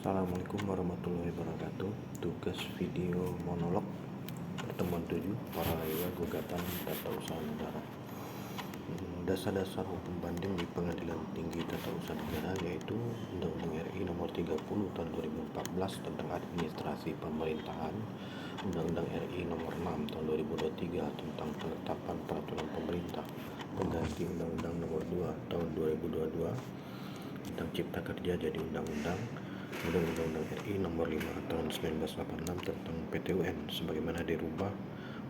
Assalamualaikum warahmatullahi wabarakatuh. Tugas video monolog pertemuan 7 Paralegal Gugatan Tata Usaha Negara. Dasar-dasar hukum banding di Pengadilan Tinggi Tata Usaha Negara yaitu Undang-Undang RI Nomor 30 Tahun 2014 tentang Administrasi Pemerintahan, Undang-Undang RI Nomor 6 Tahun 2023 tentang penetapan peraturan pemerintah pengganti Undang-Undang Nomor 2 Tahun 2022 tentang Cipta Kerja jadi undang-undang, Undang-Undang RI Nomor 5 Tahun 1986 tentang PTUN sebagaimana dirubah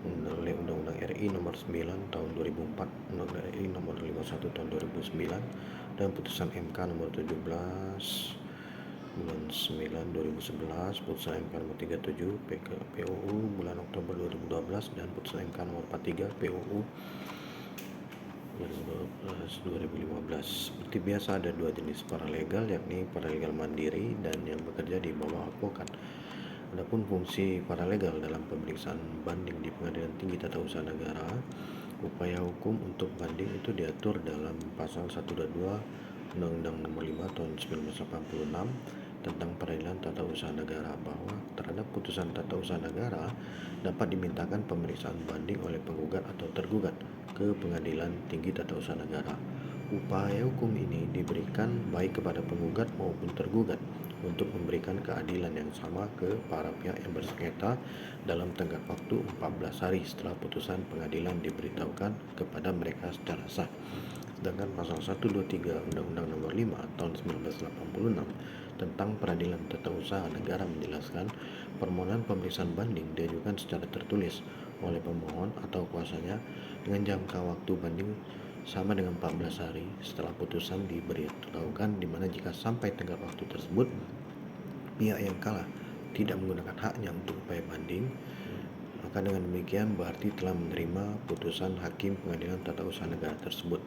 oleh Undang-Undang RI Nomor 9 Tahun 2004, Undang-Undang RI Nomor 51 Tahun 2009 dan putusan MK Nomor 17 bulan 9 2011, putusan MK Nomor 37 PUU bulan Oktober 2012 dan putusan MK Nomor 43 PUU 2015. Seperti biasa ada dua jenis paralegal, yakni paralegal mandiri dan yang bekerja di bawah advokat. Adapun fungsi paralegal dalam pemeriksaan banding di Pengadilan Tinggi Tata Usaha Negara, upaya hukum untuk banding itu diatur dalam pasal 122 Undang-Undang Nomor 5 Tahun 1986 tentang Peradilan Tata Usaha Negara, bahwa terhadap putusan tata usaha negara dapat dimintakan pemeriksaan banding oleh penggugat atau tergugat ke Pengadilan Tinggi Tata Usaha Negara. Upaya hukum ini diberikan baik kepada penggugat maupun tergugat untuk memberikan keadilan yang sama ke para pihak yang bersengketa dalam tenggat waktu 14 hari setelah putusan pengadilan diberitahukan kepada mereka secara sah. Sedangkan pasal 123 Undang-Undang Nomor 5 Tahun 1986 tentang Peradilan Tata Usaha Negara menjelaskan permohonan pemeriksaan banding diajukan secara tertulis oleh pemohon atau kuasanya dengan jangka waktu banding sama dengan 14 hari setelah putusan diberitahukan, di mana jika sampai tenggat waktu tersebut pihak yang kalah tidak menggunakan haknya untuk upaya banding, maka dengan demikian berarti telah menerima putusan hakim Pengadilan Tata Usaha Negara tersebut.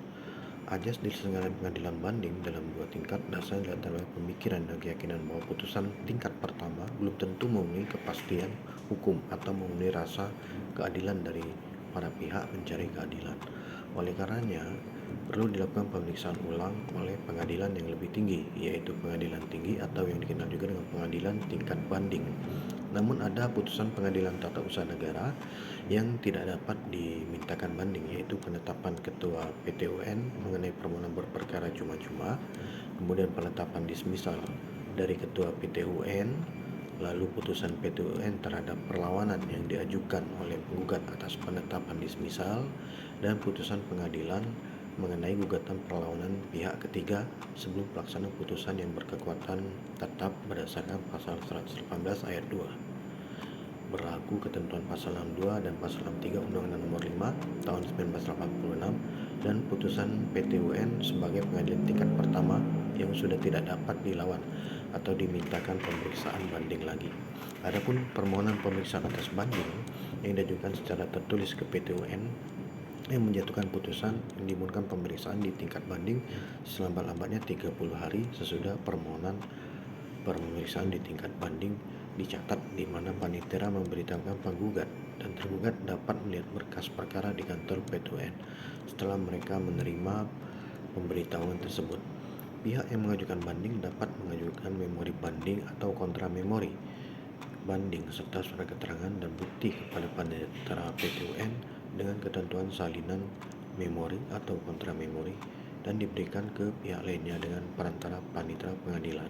Ajas diselenggarakan pengadilan banding dalam dua tingkat dasarnya dilatar oleh pemikiran dan keyakinan bahwa putusan tingkat pertama belum tentu memenuhi kepastian hukum atau memenuhi rasa keadilan dari para pihak mencari keadilan. Oleh karenanya, perlu dilakukan pemeriksaan ulang oleh pengadilan yang lebih tinggi, yaitu pengadilan tinggi atau yang dikenal juga dengan pengadilan tingkat banding. Namun ada putusan Pengadilan Tata Usaha Negara yang tidak dapat dimintakan banding, yaitu penetapan ketua PTUN mengenai permohonan berperkara cuma-cuma, kemudian penetapan dismisal dari ketua PTUN, lalu putusan PTUN terhadap perlawanan yang diajukan oleh penggugat atas penetapan dismisal, dan putusan pengadilan mengenai gugatan perlawanan pihak ketiga sebelum pelaksanaan putusan yang berkekuatan tetap berdasarkan pasal 118 ayat 2. Berlaku ketentuan pasal 62 dan pasal 63 Undang-Undang Nomor 5 Tahun 1986 dan putusan PTUN sebagai pengadilan tingkat pertama yang sudah tidak dapat dilawan atau dimintakan pemeriksaan banding lagi. Adapun permohonan pemeriksaan atas banding yang diajukan secara tertulis ke PTUN yang menjatuhkan putusan yang dimulakan pemeriksaan di tingkat banding selambat-lambatnya 30 hari sesudah permohonan pemeriksaan di tingkat banding dicatat, di mana panitera memberitahukan penggugat dan tergugat dapat melihat berkas perkara di kantor PTUN setelah mereka menerima pemberitahuan tersebut. Pihak yang mengajukan banding dapat mengajukan memori banding atau kontra memori banding serta surat keterangan dan bukti kepada panitera PTUN dengan ketentuan salinan memori atau kontra memori dan diberikan ke pihak lainnya dengan perantara panitera pengadilan.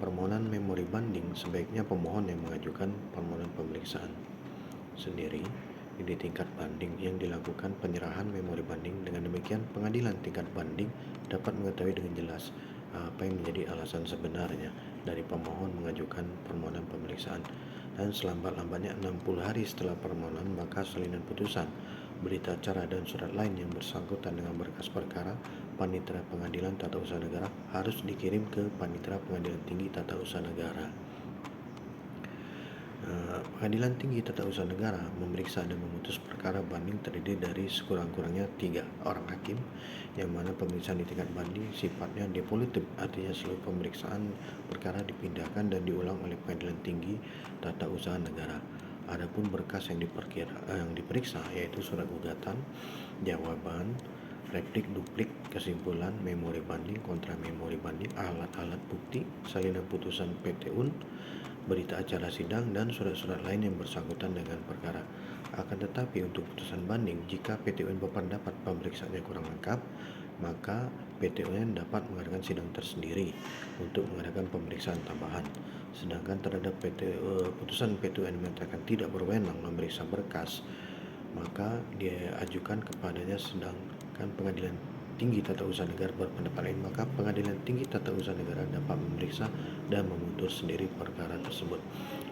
Permohonan memori banding sebaiknya pemohon yang mengajukan permohonan pemeriksaan sendiri di tingkat banding yang dilakukan penyerahan memori banding. Dengan demikian pengadilan tingkat banding dapat mengetahui dengan jelas apa yang menjadi alasan sebenarnya dari pemohon mengajukan permohonan pemeriksaan, dan selambat-lambatnya 60 hari setelah permohonan maka salinan putusan, berita acara dan surat lain yang bersangkutan dengan berkas perkara Panitera Pengadilan Tata Usaha Negara harus dikirim ke Panitera Pengadilan Tinggi Tata Usaha Negara. Pengadilan Tinggi Tata Usaha Negara memeriksa dan memutus perkara banding terdiri dari sekurang-kurangnya 3 orang hakim, yang mana pemeriksaan di tingkat banding sifatnya devolutif, artinya seluruh pemeriksaan perkara dipindahkan dan diulang oleh Pengadilan Tinggi Tata Usaha Negara. Adapun berkas yang diperiksa yaitu surat gugatan, jawaban, replik, duplik, kesimpulan, memori banding, kontra memori banding, alat-alat bukti, salinan putusan PT UN, berita acara sidang, dan surat-surat lain yang bersangkutan dengan perkara. Akan tetapi untuk putusan banding, jika PT UN berpendapat pemeriksaannya kurang lengkap, maka PT UN dapat mengadakan sidang tersendiri untuk mengadakan pemeriksaan tambahan. Sedangkan terhadap putusan PT UN menyatakan tidak berwenang memeriksa berkas, maka dia ajukan kepadanya. Sedangkan Pengadilan Tinggi Tata Usaha Negara berpendapat lain, maka Pengadilan Tinggi Tata Usaha Negara dapat memeriksa dan memutus sendiri perkara tersebut.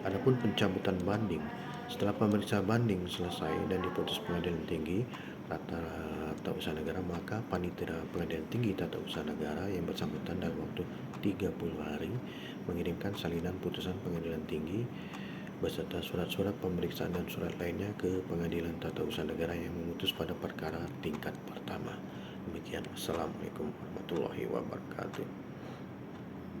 Adapun pencabutan banding, setelah pemeriksaan banding selesai dan diputus Pengadilan Tinggi Tata Usaha Negara, maka Panitera Pengadilan Tinggi Tata Usaha Negara yang bersangkutan dalam waktu 30 hari mengirimkan salinan putusan Pengadilan Tinggi beserta surat-surat pemeriksaan dan surat lainnya ke Pengadilan Tata Usaha Negara yang memutus pada perkara tingkat pertama. Demikian. Assalamualaikum warahmatullahi wabarakatuh.